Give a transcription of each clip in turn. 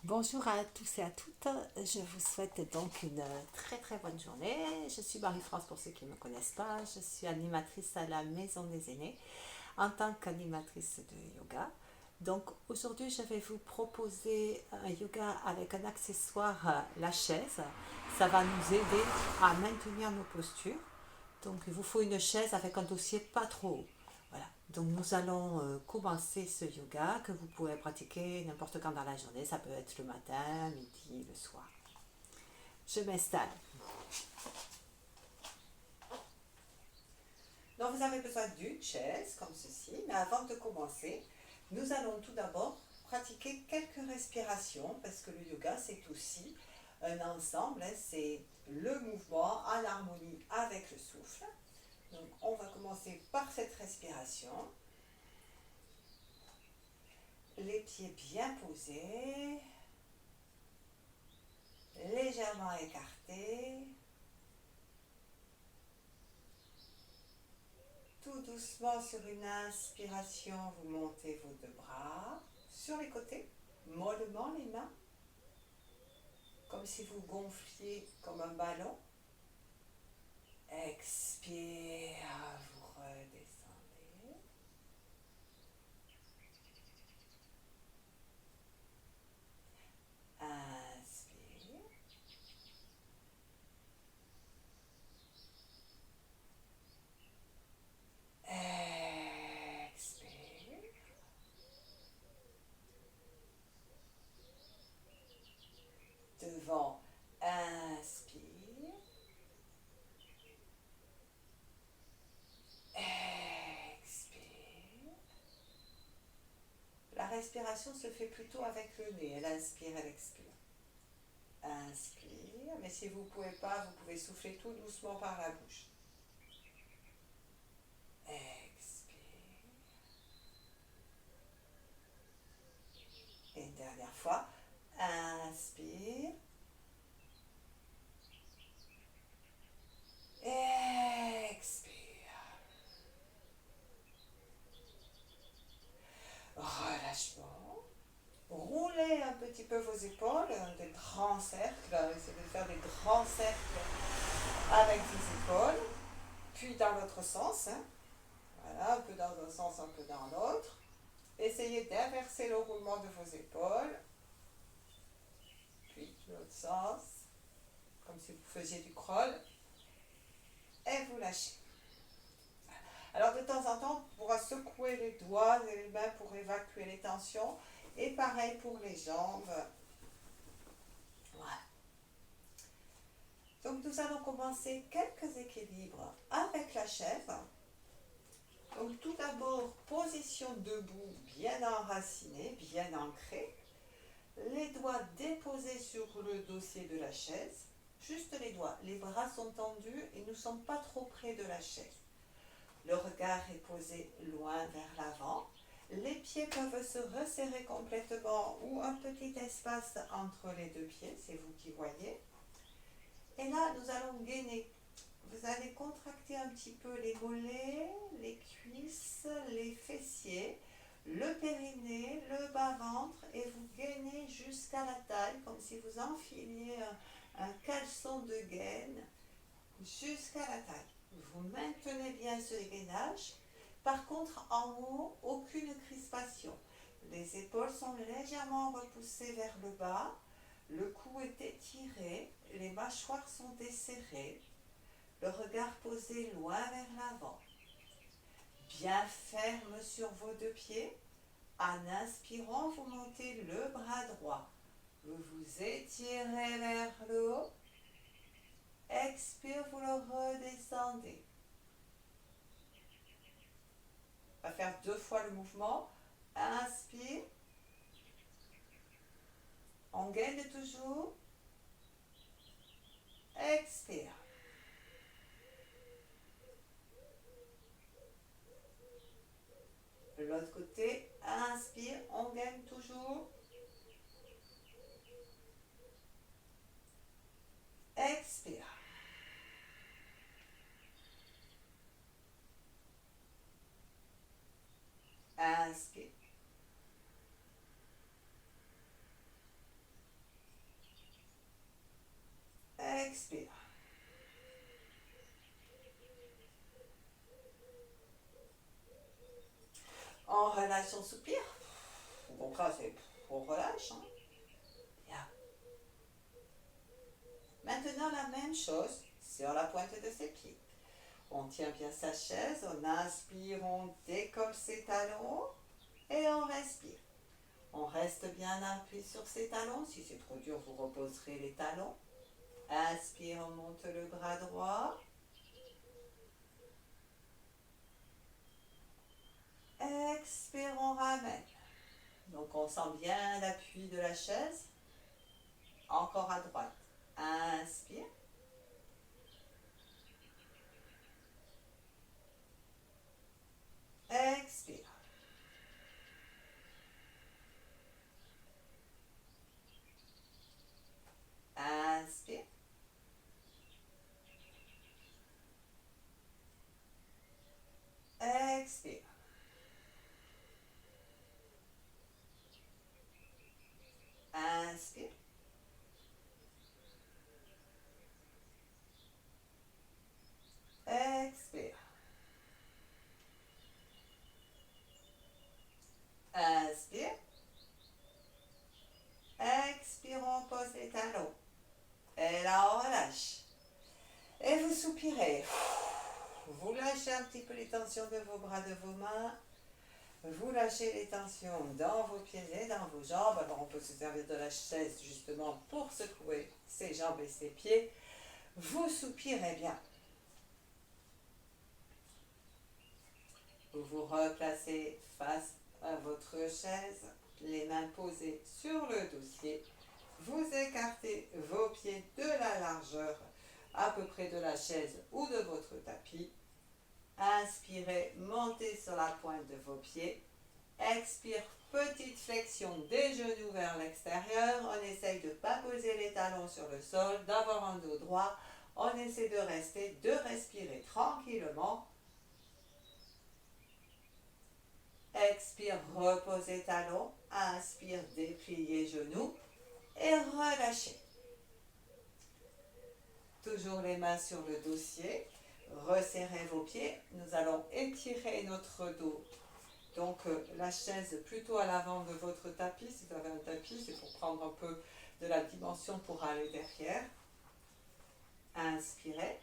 Bonjour à tous et à toutes. Je vous souhaite donc une très très bonne journée. Je suis Marie-France pour ceux qui ne me connaissent pas. Je suis animatrice à la Maison des Aînés en tant qu'animatrice de yoga. Donc aujourd'hui, je vais vous proposer un yoga avec un accessoire, la chaise. Ça va nous aider à maintenir nos postures. Donc il vous faut une chaise avec un dossier pas trop haut. Voilà. Donc nous allons commencer ce yoga que vous pouvez pratiquer n'importe quand dans la journée. Ça peut être le matin, midi, le soir. Je m'installe. Donc vous avez besoin d'une chaise comme ceci. Mais avant de commencer, nous allons tout d'abord pratiquer quelques respirations parce que le yoga c'est aussi un ensemble. C'est le mouvement en harmonie avec le souffle. Donc on va commencer par cette respiration. Les pieds bien posés, légèrement écartés. Tout doucement sur une inspiration, vous montez vos deux bras sur les côtés, mollement les mains, comme si vous gonfliez comme un ballon. Expire, vous redescendez. Inspire. Expire. Devant, inspire. Expire. La respiration se fait plutôt avec le nez. Elle inspire, elle expire. Inspire, mais si vous ne pouvez pas, vous pouvez souffler tout doucement par la bouche. Expire. Et une dernière fois. Inspire. Expire. Relâchement. Roulez un petit peu vos épaules, des grands cercles. Essayez de faire des grands cercles avec vos épaules. Puis dans l'autre sens. Voilà, un peu dans un sens, un peu dans l'autre. Essayez d'inverser le roulement de vos épaules. Puis l'autre sens, comme si vous faisiez du crawl. Et vous lâchez. Alors de temps en temps, on pourra secouer les doigts et les mains pour évacuer les tensions. Et pareil pour les jambes. Voilà. Donc nous allons commencer quelques équilibres avec la chaise. Donc tout d'abord, position debout, bien enracinée, bien ancrée. Les doigts déposés sur le dossier de la chaise. Juste les doigts. Les bras sont tendus et nous ne sommes pas trop près de la chaise. Le regard est posé loin vers l'avant. Les pieds peuvent se resserrer complètement ou un petit espace entre les deux pieds, c'est vous qui voyez. Et là, nous allons gainer. Vous allez contracter un petit peu les mollets, les cuisses, les fessiers, le périnée, le bas-ventre et vous gainez jusqu'à la taille, comme si vous enfiliez un caleçon de gaine jusqu'à la taille. Vous maintenez bien ce gainage. Par contre, en haut, aucune crispation. Les épaules sont légèrement repoussées vers le bas. Le cou est étiré. Les mâchoires sont desserrées. Le regard posé loin vers l'avant. Bien ferme sur vos deux pieds. En inspirant, vous montez le bras droit. Vous vous étirez vers le haut. Expire, vous le redescendez. On va faire deux fois le mouvement. Inspire. On gaine toujours. Expire. De l'autre côté, inspire. On gaine toujours. Expire. Inspire. relâche, on soupire. Donc là, on relâche. Hein. Bien. Maintenant, la même chose sur la pointe de ses pieds. On tient bien sa chaise, on inspire, on décolle ses talons et on respire. On reste bien appuyé sur ses talons. Si c'est trop dur, vous reposerez les talons. Inspire, on monte le bras droit. Expire, on ramène. Donc on sent bien l'appui de la chaise. Encore à droite. Inspire. Expire. Inspire. Expire. Inspire. Expire. Inspire. Expire, on pose les talons. Et là, on relâche. Et vous soupirez. Vous lâchez un petit peu les tensions de vos bras, de vos mains. Vous lâchez les tensions dans vos pieds et dans vos jambes. Alors on peut se servir de la chaise justement pour secouer ses jambes et ses pieds. Vous soupirez bien. Vous vous replacez face à votre chaise, les mains posées sur le dossier. Vous écartez vos pieds de la largeur à peu près de la chaise ou de votre tapis. Inspirez, montez sur la pointe de vos pieds. Expire, petite flexion des genoux vers l'extérieur. On essaye de ne pas poser les talons sur le sol, d'avoir un dos droit. On essaie de rester, de respirer tranquillement. Expire, reposez talons. Inspire, dépliez genoux et relâchez. Toujours les mains sur le dossier. Resserrez vos pieds. Nous allons étirer notre dos. Donc la chaise plutôt à l'avant de votre tapis. Si vous avez un tapis, c'est pour prendre un peu de la dimension pour aller derrière. Inspirez.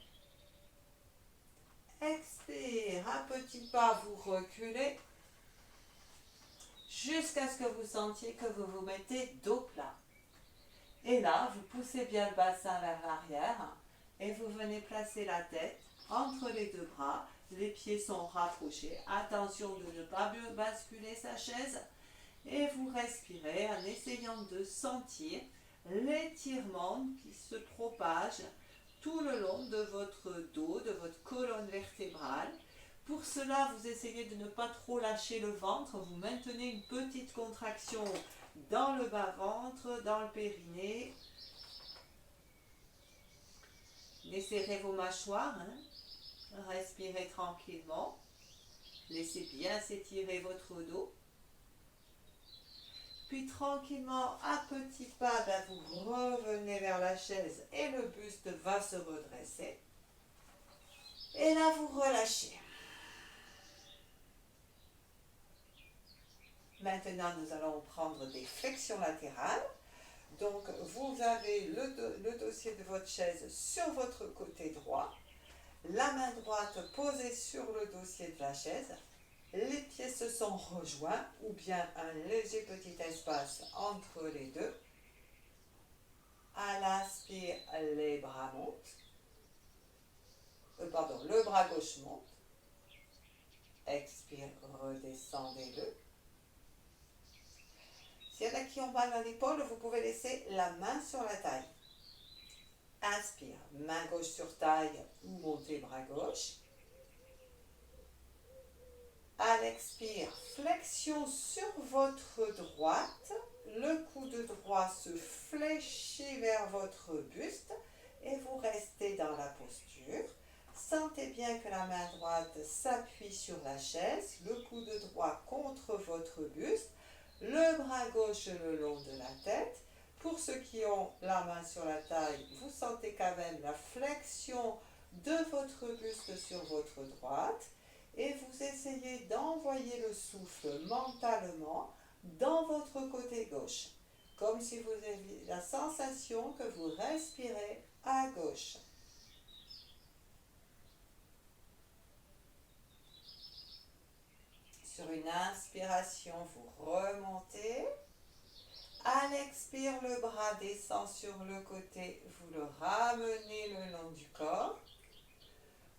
Expire. Un petit pas, vous reculez. Jusqu'à ce que vous sentiez que vous vous mettez dos plat. Et là, vous poussez bien le bassin vers l'arrière et vous venez placer la tête entre les deux bras. Les pieds sont rapprochés. Attention de ne pas basculer sa chaise. Et vous respirez en essayant de sentir l'étirement qui se propage tout le long de votre dos, de votre colonne vertébrale. Pour cela, vous essayez de ne pas trop lâcher le ventre. Vous maintenez une petite contraction dans le bas-ventre, dans le périnée. Desserrez vos mâchoires. Respirez tranquillement. Laissez bien s'étirer votre dos. Puis tranquillement, à petits pas, vous revenez vers la chaise et le buste va se redresser. Et là, vous relâchez. Maintenant, nous allons prendre des flexions latérales. Donc, vous avez le dossier de votre chaise sur votre côté droit. La main droite posée sur le dossier de la chaise. Les pieds se sont rejoints ou bien un léger petit espace entre les deux. À l'inspire, les bras montent. Le bras gauche monte. Expire, redescendez-le. S'il y en a qui ont mal à l'épaule, vous pouvez laisser la main sur la taille. Inspire, main gauche sur taille ou montez bras gauche. À l'expire, flexion sur votre droite. Le coude droit se fléchit vers votre buste et vous restez dans la posture. Sentez bien que la main droite s'appuie sur la chaise, le coude droit contre votre buste, le bras gauche le long de la tête. Pour ceux qui ont la main sur la taille, vous sentez quand même la flexion de votre buste sur votre droite. et vous essayez d'envoyer le souffle mentalement dans votre côté gauche, comme si vous aviez la sensation que vous respirez à gauche. Sur une inspiration, vous remontez. À l'expire, le bras descend sur le côté, vous le ramenez le long du corps.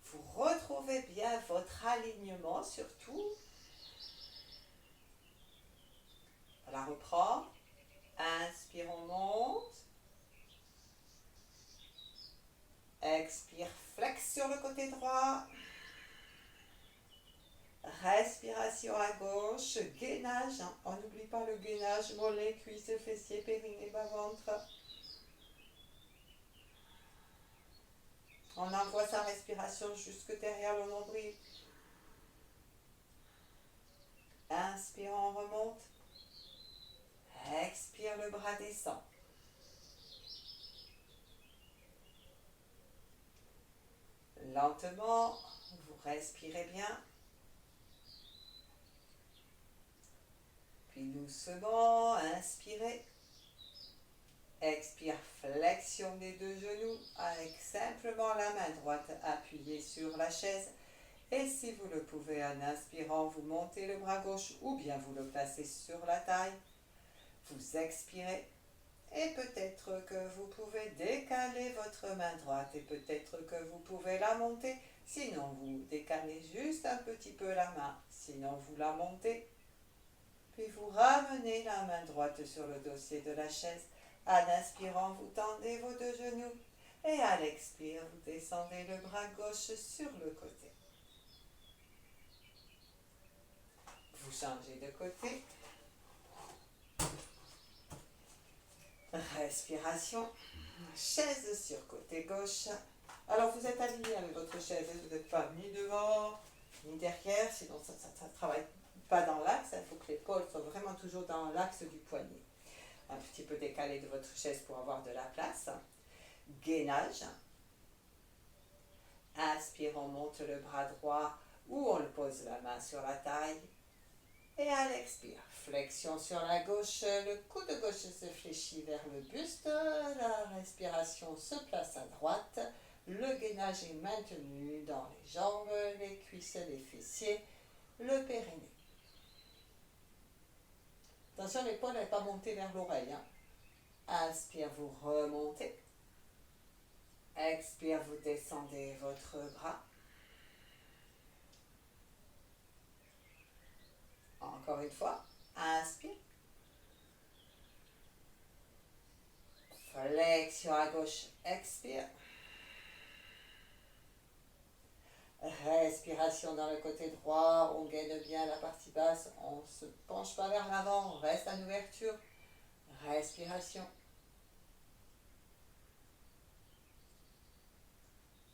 Vous retrouvez bien votre alignement surtout. Voilà, reprend. Inspire, on monte. Expire, flex sur le côté droit. Respiration à gauche, gainage. On n'oublie pas le gainage, mollets, cuisses, fessiers, périnée, bas-ventre. On envoie sa respiration jusque derrière le nombril. Inspire, on remonte. Expire, le bras descend. Lentement, vous respirez bien. Puis doucement, inspirez. Expire, flexion des deux genoux avec simplement la main droite appuyée sur la chaise. Et si vous le pouvez, en inspirant, vous montez le bras gauche ou bien vous le placez sur la taille. Vous expirez et peut-être que vous pouvez décaler votre main droite et peut-être que vous pouvez la monter. Sinon, vous décalez juste un petit peu la main. Sinon, vous la montez. Puis vous ramenez la main droite sur le dossier de la chaise. En inspirant, vous tendez vos deux genoux. Et à l'expire, vous descendez le bras gauche sur le côté. Vous changez de côté. Respiration. Chaise sur côté gauche. Alors vous êtes aligné avec votre chaise. Vous n'êtes pas ni devant, ni derrière. Sinon ça ne travaille pas dans l'axe. Il faut que l'épaule soit vraiment toujours dans l'axe du poignet. Un petit peu décalé de votre chaise pour avoir de la place. Gainage. Inspire, on monte le bras droit ou on le pose la main sur la taille. Et à l'expire, flexion sur la gauche, le coude gauche se fléchit vers le buste, la respiration se place à droite, le gainage est maintenu dans les jambes, les cuisses, les fessiers, le périnée. Attention, l'épaule n'est pas montée vers l'oreille. Inspire, vous remontez. Expire, vous descendez votre bras. Encore une fois, inspire. Flexion à gauche, expire. Respiration dans le côté droit, on gaine bien la partie basse, on ne se penche pas vers l'avant, on reste en ouverture. Respiration.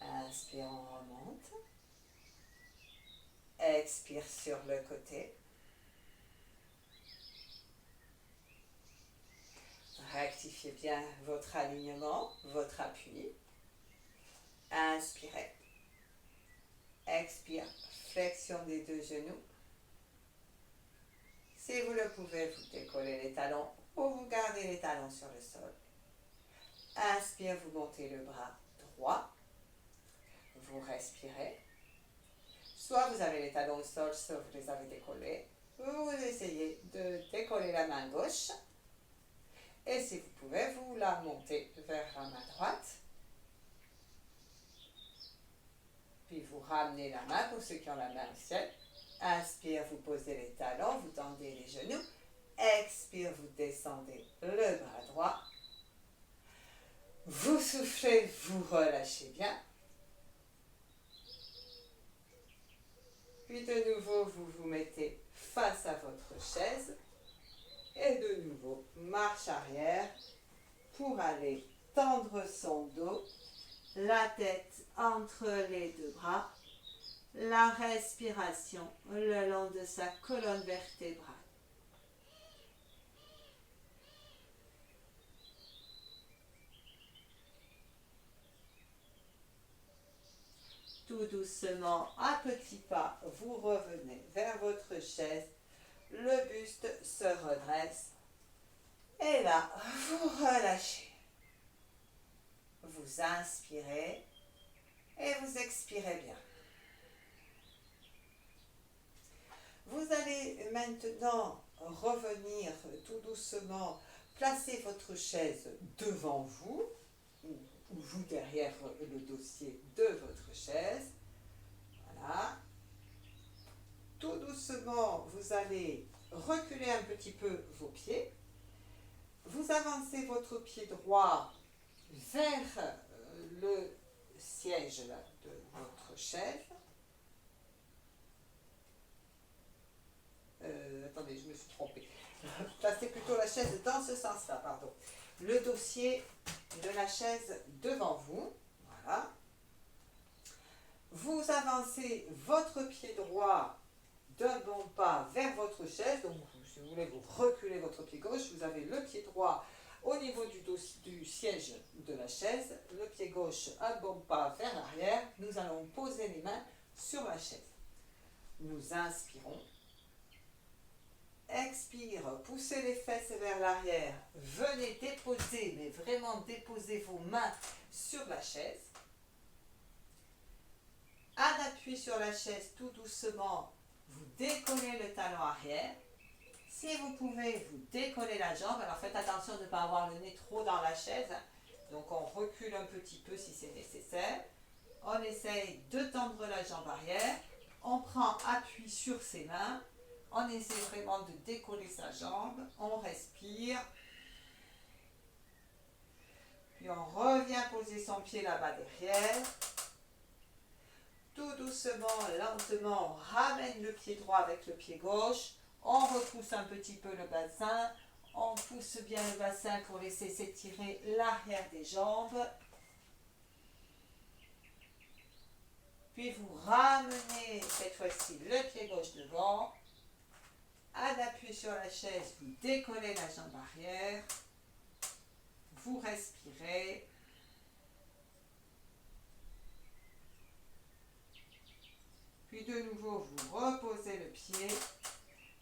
Inspire, on remonte. Expire sur le côté. Rectifiez bien votre alignement, votre appui. Inspirez. Expire, flexion des deux genoux. Si vous le pouvez, vous décollez les talons ou vous gardez les talons sur le sol. Inspire, vous montez le bras droit. Vous respirez. Soit vous avez les talons au sol, soit vous les avez décollés. Vous essayez de décoller la main gauche. Et si vous pouvez, vous la montez vers la main droite. Puis vous ramenez la main pour ceux qui ont la main au ciel. Inspire, vous posez les talons, vous tendez les genoux. Expire, vous descendez le bras droit. Vous soufflez, vous relâchez bien. Puis de nouveau, vous vous mettez face à votre chaise. Et de nouveau, marche arrière pour aller tendre son dos, la tête entre les deux bras, la respiration le long de sa colonne vertébrale. Tout doucement, à petits pas, vous revenez vers votre chaise. Le buste se redresse. Et là, vous relâchez. Vous inspirez et vous expirez bien. Vous allez maintenant revenir tout doucement, placer votre chaise devant vous, ou vous derrière le dossier de votre chaise. Voilà. Tout doucement, vous allez reculer un petit peu vos pieds. Vous avancez votre pied droit vers le siège là, de votre chaise. Attendez, je me suis trompée. Placez plutôt la chaise dans ce sens-là, pardon. Le dossier de la chaise devant vous. Voilà. Vous avancez votre pied droit d'un bon pas vers votre chaise. Donc, si vous voulez, vous reculez votre pied gauche. Vous avez le pied droit au niveau du siège de la chaise. Le pied gauche, un bon pas vers l'arrière. Nous allons poser les mains sur la chaise. Nous inspirons. Expire, poussez les fesses vers l'arrière. Venez déposer, mais vraiment déposer vos mains sur la chaise. Un appui sur la chaise, tout doucement, vous décollez le talon arrière. Si vous pouvez, vous décollez la jambe. Alors faites attention de ne pas avoir le nez trop dans la chaise. Donc on recule un petit peu si c'est nécessaire. On essaye de tendre la jambe arrière. On prend appui sur ses mains. On essaie vraiment de décoller sa jambe. On respire. Puis on revient poser son pied là-bas derrière. Tout doucement, lentement, on ramène le pied droit avec le pied gauche. On repousse un petit peu le bassin. On pousse bien le bassin pour laisser s'étirer l'arrière des jambes. Puis vous ramenez cette fois-ci le pied gauche devant. Un appui sur la chaise, vous décollez la jambe arrière. Vous respirez. Puis de nouveau, vous reposez le pied.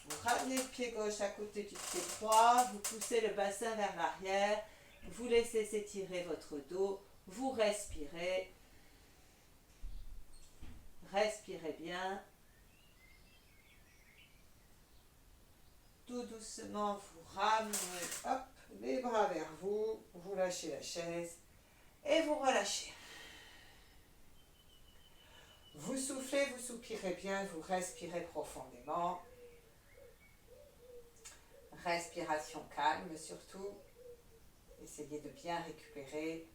Vous ramenez le pied gauche à côté du pied droit. Vous poussez le bassin vers l'arrière. Vous laissez s'étirer votre dos. Vous respirez. Respirez bien. Tout doucement, vous ramenez hop, les bras vers vous. Vous lâchez la chaise et vous relâchez. Vous soufflez, vous soupirez bien, vous respirez profondément. Respiration calme surtout. Essayez de bien récupérer.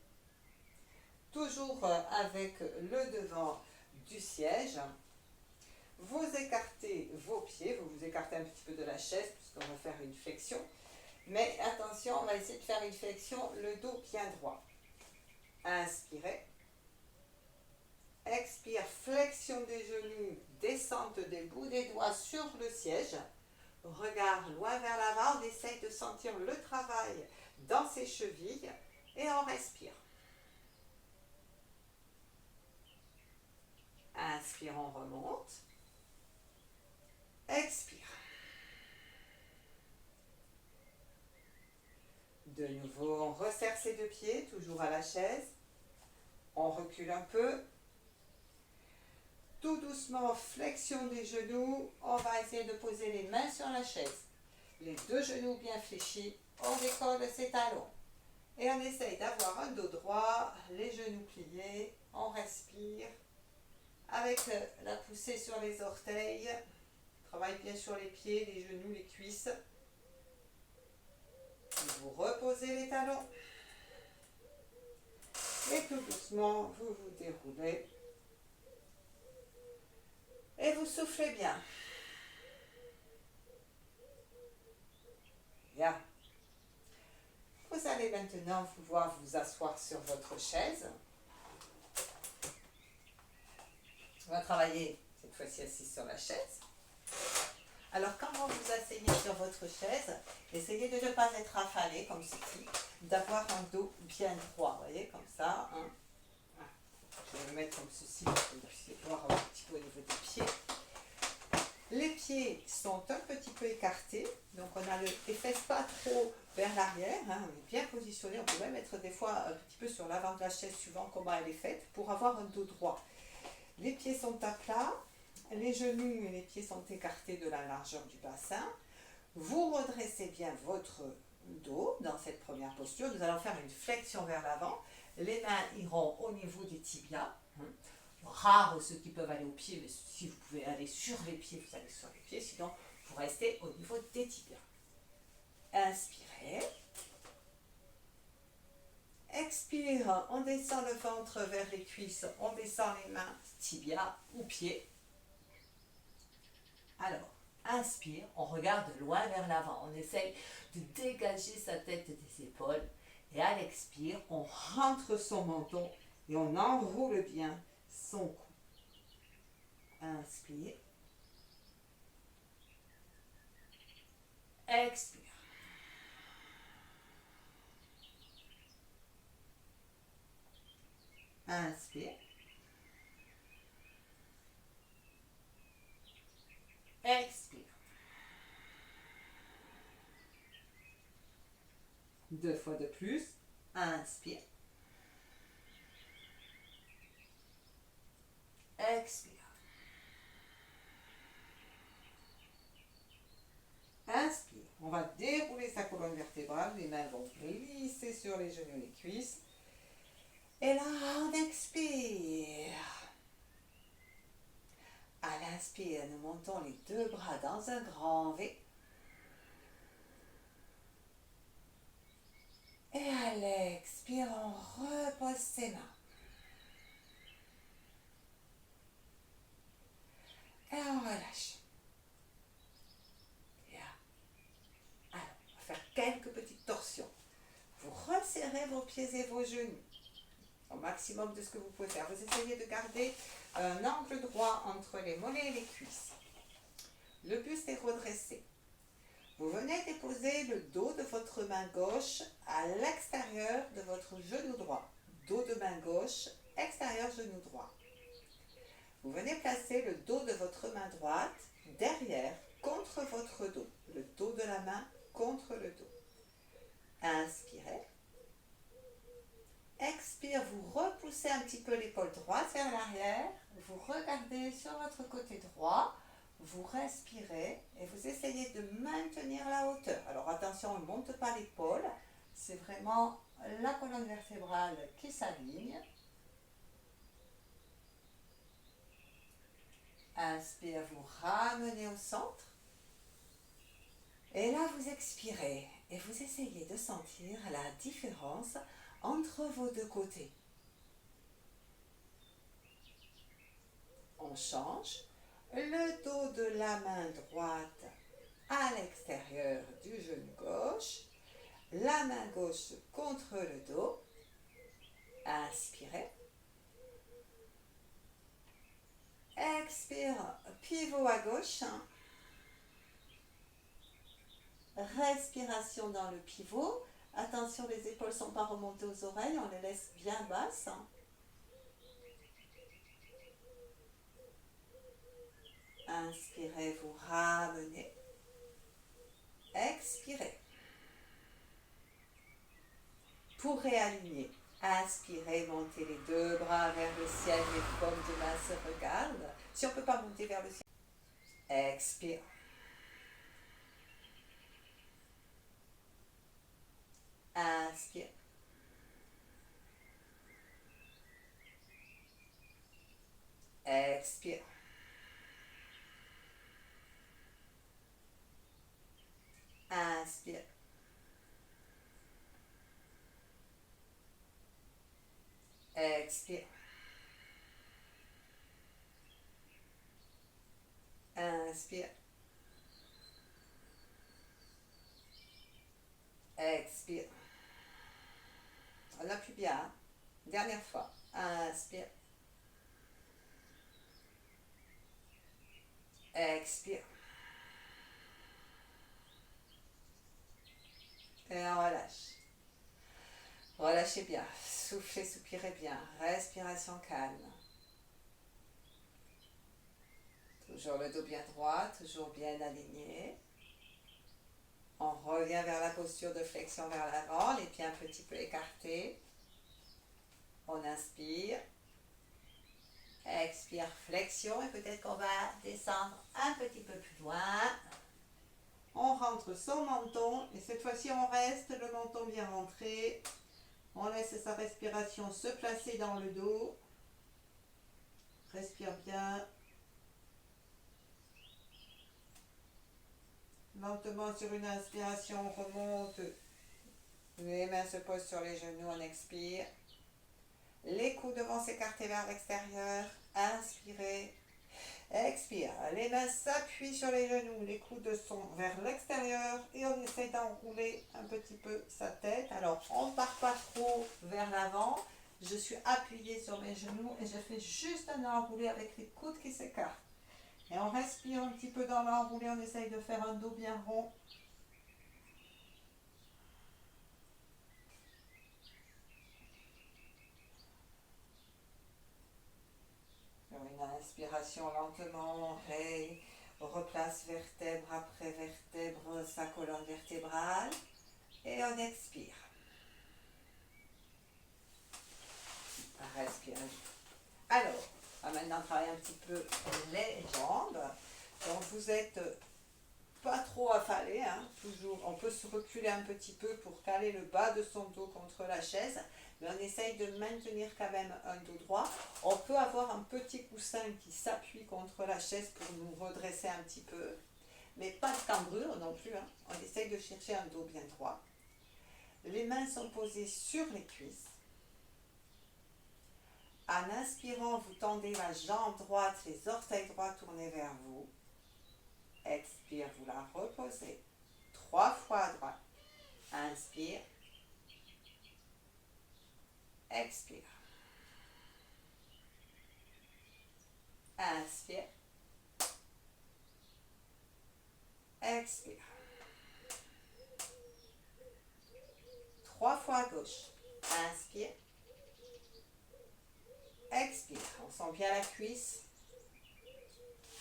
Toujours avec le devant du siège. Vous écartez vos pieds, vous vous écartez un petit peu de la chaise puisqu'on va faire une flexion. Mais attention, on va essayer de faire une flexion, le dos bien droit. Inspirez. Expire, flexion des genoux, descente des bouts des doigts sur le siège. Regard loin vers l'avant, on essaye de sentir le travail dans ses chevilles et on respire. Inspire, on remonte. Expire. De nouveau, on resserre ses deux pieds, toujours à la chaise. On recule un peu. Tout doucement, flexion des genoux. On va essayer de poser les mains sur la chaise. Les deux genoux bien fléchis. On décolle ses talons. Et on essaye d'avoir un dos droit, les genoux pliés. On respire. Avec la poussée sur les orteils. Travaille bien sur les pieds, les genoux, les cuisses. Vous reposez les talons. Et tout doucement, vous vous déroulez. Et vous soufflez bien. Bien. Vous allez maintenant pouvoir vous asseoir sur votre chaise. On va travailler cette fois-ci assis sur la chaise. Alors quand vous vous asseyez sur votre chaise, essayez de ne pas être affalé comme ceci, d'avoir un dos bien droit, vous voyez, comme ça. Hein. Je vais le mettre comme ceci pour que vous puissiez voir un petit peu au niveau des pieds. Les pieds sont un petit peu écartés, donc on a les fesses pas trop vers l'arrière, hein, on est bien positionné, on peut même mettre des fois un petit peu sur l'avant de la chaise suivant comment elle est faite pour avoir un dos droit. Les pieds sont à plat, les genoux et les pieds sont écartés de la largeur du bassin. Vous redressez bien votre dos dans cette première posture. Nous allons faire une flexion vers l'avant. Les mains iront au niveau des tibias. Rares ceux qui peuvent aller aux pieds, mais si vous pouvez aller sur les pieds, vous allez sur les pieds. Sinon, vous restez au niveau des tibias. Inspirez. Expire, on descend le ventre vers les cuisses, on descend les mains, tibias ou pieds. Alors, inspire, on regarde loin vers l'avant, on essaye de dégager sa tête des épaules. Et à l'expire, on rentre son menton et on enroule bien son cou. Inspire. Expire. Inspire. Expire. 2 fois de plus. Inspire. Expire. Inspire. On va dérouler sa colonne vertébrale. Les mains vont glisser sur les genoux et les cuisses. Et là, on expire. À l'inspire, nous montons les 2 bras dans un grand V. Et à l'expire, on repose ses mains. Et on relâche. Alors, on va faire quelques petites torsions. Vous resserrez vos pieds et vos genoux au maximum de ce que vous pouvez faire. Vous essayez de garder un angle droit entre les mollets et les cuisses. Le buste est redressé. Vous venez déposer le dos de votre main gauche à l'extérieur de votre genou droit. Dos de main gauche, extérieur genou droit. Vous venez placer le dos de votre main droite derrière, contre votre dos. Le dos de la main contre le dos. Inspirez. Expire, vous repoussez un petit peu l'épaule droite vers l'arrière. Vous regardez sur votre côté droit. Vous respirez et vous essayez de maintenir la hauteur. Alors attention, on ne monte pas l'épaule. C'est vraiment la colonne vertébrale qui s'aligne. Inspire, vous ramenez au centre. Et là, vous expirez et vous essayez de sentir la différence entre vos deux côtés. On change. Le dos de la main droite à l'extérieur du genou gauche. La main gauche contre le dos. Inspirez. Expire, pivot à gauche. Respiration dans le pivot. Attention, les épaules ne sont pas remontées aux oreilles, on les laisse bien basses. Inspirez, vous ramenez. Expirez. Pour réaligner, inspirez, montez les 2 bras vers le ciel, les paumes de main se regardent. Si on ne peut pas monter vers le ciel, expire. Inspire. Expire. Inspire. Expire. Inspire. Expire. On appuie bien. Hein? Dernière fois. Inspire. Expire. Et on relâche. Relâchez bien, soufflez, soupirez bien, respiration calme. Toujours le dos bien droit, toujours bien aligné. On revient vers la posture de flexion vers l'avant, les pieds un petit peu écartés. On inspire. Expire, flexion, et peut-être qu'on va descendre un petit peu plus loin. On rentre son menton, et cette fois-ci on reste, le menton bien rentré. On laisse sa respiration se placer dans le dos. Respire bien. Lentement sur une inspiration, on remonte. Les mains se posent sur les genoux, on expire. Les coudes vont s'écarter vers l'extérieur. Inspirez. Expire. Les mains s'appuient sur les genoux. Les coudes sont vers l'extérieur. Et on essaie d'enrouler un petit peu sa tête. Alors, on ne part pas trop vers l'avant. Je suis appuyée sur mes genoux et je fais juste un enroulé avec les coudes qui s'écartent. Et on respire un petit peu dans l'enroulé. On essaye de faire un dos bien rond. Une inspiration lentement, on replace vertèbre après vertèbre sa colonne vertébrale et on expire. Respire. Alors, on va maintenant travailler un petit peu les jambes. Donc vous êtes pas trop affalé, hein, toujours. On peut se reculer un petit peu pour caler le bas de son dos contre la chaise, mais on essaye de maintenir quand même un dos droit. On peut avoir un petit coussin qui s'appuie contre la chaise pour nous redresser un petit peu, mais pas de cambrure non plus, hein. On essaye de chercher un dos bien droit. Les mains sont posées sur les cuisses. En inspirant, vous tendez la jambe droite, les orteils droits tournés vers vous. Expire, vous la reposez. 3 fois à droite. Inspire. Expire. Inspire. Expire. 3 fois à gauche. Inspire. Expire. On sent bien la cuisse.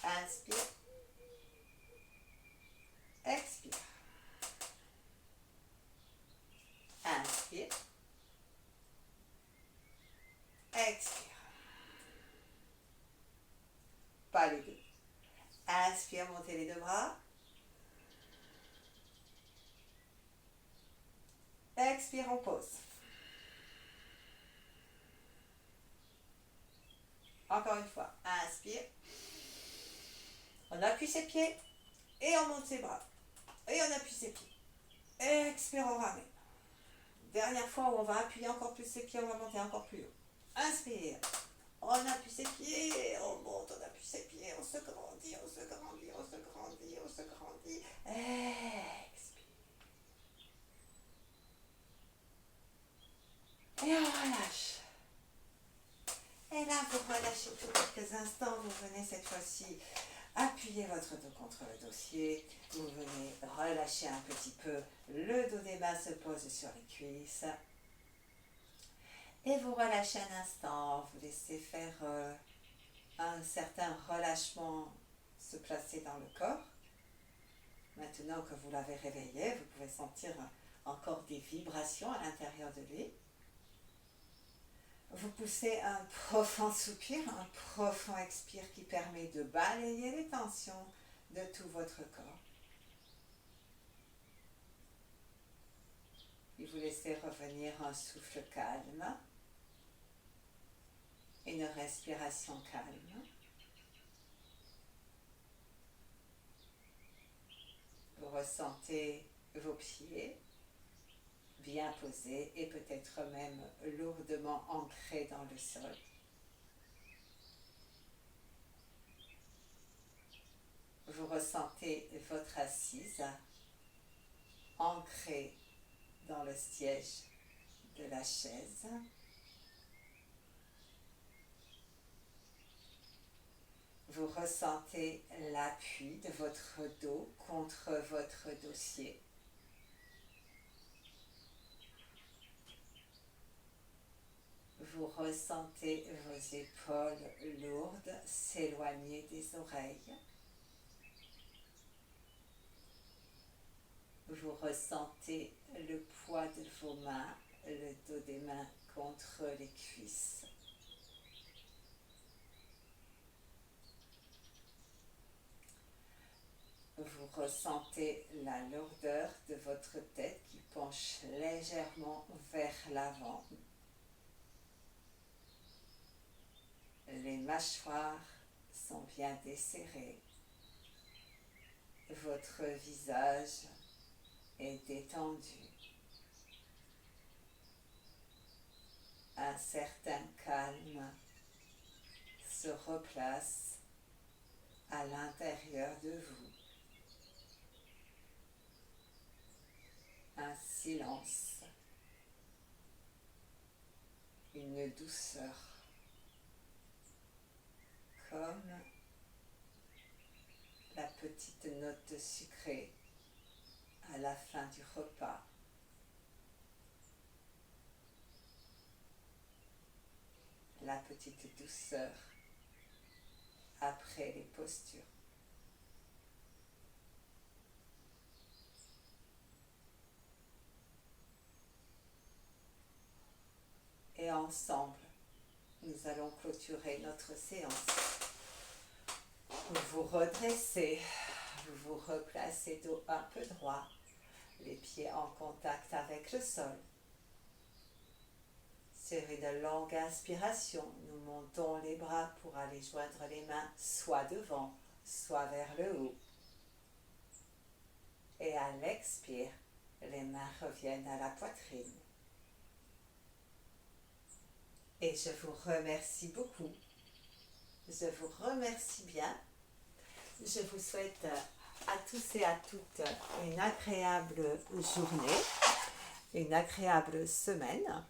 Inspire. Expire. Inspire. Expire. Pas les deux. Inspire, montez les deux bras. Expire, on pose. Encore une fois. Inspire. On appuie ses pieds et on monte ses bras. Et on appuie ses pieds. Expire, on ramène. Dernière fois où on va appuyer encore plus ses pieds, on va monter encore plus haut. Inspire. On appuie ses pieds, on monte, on appuie ses pieds, on se grandit, on se grandit, on se grandit, on se grandit. Expire. Et on relâche. Et là, vous relâchez pour quelques instants. Vous venez cette fois-ci appuyer votre dos contre le dossier. Vous venez relâcher un petit peu. Le dos des mains se pose sur les cuisses. Et vous relâchez un instant. Vous laissez faire un certain relâchement se placer dans le corps. Maintenant que vous l'avez réveillé, vous pouvez sentir encore des vibrations à l'intérieur de lui. Vous poussez un profond soupir, un profond expire qui permet de balayer les tensions de tout votre corps. Et vous laissez revenir un souffle calme, une respiration calme. Vous ressentez vos pieds bien posés et peut-être même lourdement ancrés dans le sol. Vous ressentez votre assise ancrée dans le siège de la chaise. Vous ressentez l'appui de votre dos contre votre dossier. Vous ressentez vos épaules lourdes s'éloigner des oreilles. Vous ressentez le poids de vos mains, le dos des mains contre les cuisses. Vous ressentez la lourdeur de votre tête qui penche légèrement vers l'avant. Les mâchoires sont bien desserrées. Votre visage est détendu. Un certain calme se replace à l'intérieur de vous. Un silence, une douceur, comme la petite note sucrée à la fin du repas. La petite douceur après les postures. Et ensemble, nous allons clôturer notre séance. Vous vous redressez, vous vous replacez dos un peu droit, les pieds en contact avec le sol. Sur une longue inspiration, nous montons les bras pour aller joindre les mains soit devant, soit vers le haut. Et à l'expire, les mains reviennent à la poitrine. Et je vous remercie beaucoup. Je vous remercie bien. Je vous souhaite à tous et à toutes une agréable journée, une agréable semaine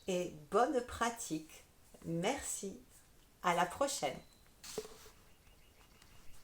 et bonne pratique. Merci. À la prochaine.